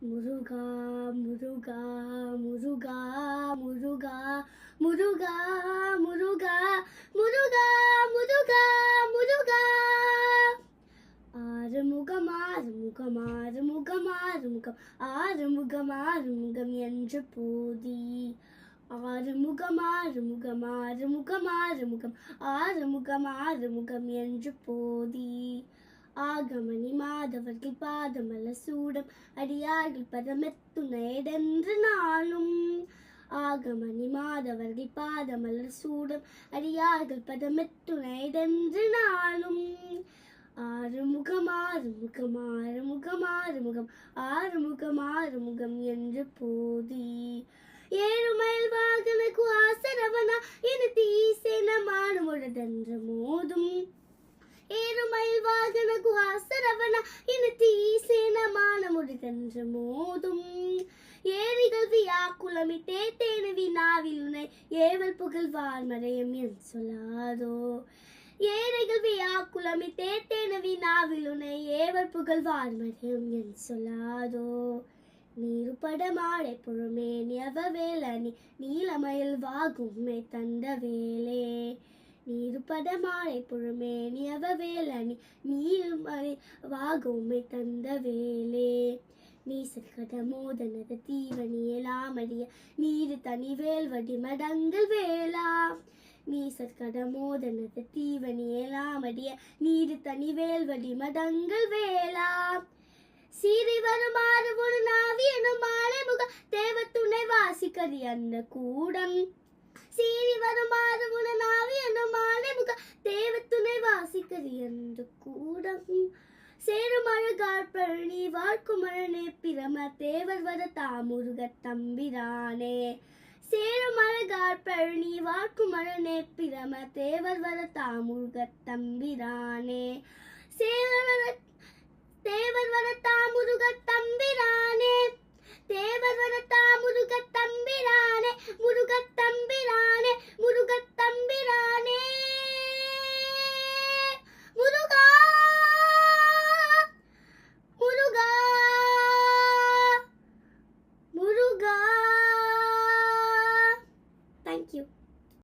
முருகா முருகா முருகா முருகா முருகா முருகா முருகா முருகா முருகா ஆறுமுகம் ஆறுமுகம் ஆறுமுகம் ஆறுமுகம் ஆறுமுகம் ஆறுமுகம் என்று போதி ஆறுமுகம் ஆறுமுகம் ஆறுமுகம் ஆறுமுகம் ஆறுமுகம் ஆறுமுகம் என்று போதி ஆகமணி மாதவர்கள் பாதமல சூடம் அடியார்கள் பதமெத்துணையதென்று நாளும் ஆகமணி மாதவர்கள் பாதமலர் சூடம் அடியார்கள் பதமெத்துணையதென்று நாளும் ஆறுமுகம் ஆறுமுகம் ஆறுமுகம் ஆறுமுகம் ஆறுமுகம் ஆறுமுகம் என்று போதி ஏழுமயில் வாகனக்கு ஆசரவனா இனி தீசேன மானுமுழதென்று மோதும் ஏழுமயில் வாகனக்கு ஆசரவனா இனி தீசேன மானமுழதென்று மோதும் ஏரிகள் வியாக்குலமிட்டே தேனவி நாவிலுனை ஏவல் புகழ் வாழ்மறையும் என் சொல்லாதோ ஏரைகள் வியாக்குலமிட்டே தேனவி நாவிலுனை ஏவல் புகழ் வாழ்மறையும் என் சொல்லாதோ நீருபட மாலை புழுமே நியவ வேலனி நீலமயில் வாகும்மை தந்த வேலே நீருபட மாலை புழுமே நியவ வேலனி நீலமயில் வாகும்மை தந்த வேலே நீசற்கட மோதனது தீவனியலாமடிய நீரு தனி வேல்வடி மடங்கள் வேளா நீசற்கட மோதனது தீவனியலாமடிய நீரு தனி வேல்வடி மடங்கள் வேளா சீறி வருமாறு ஒரு நாவி எனும் மாலை முக தேவத்துணை வாசிக்கறி அன்ன கூடம் சீறி வருமாறு ஒரு நாவி எனும் மாலை முக தேவத்துணை வாசிக்கறி அன்று கூடம் சேரும் அழகார் பழனி வாழ்க்குமழனே பிரம தேவர் வர தாமுருக தம்பிரானே சேரும் அழகார் பழனி வாழ்க்குமழனே பிரம தேவர் வர தாமுருக தம்பிரானே தேவர் வர தாமுருக தம்பிரானே தேவர் வர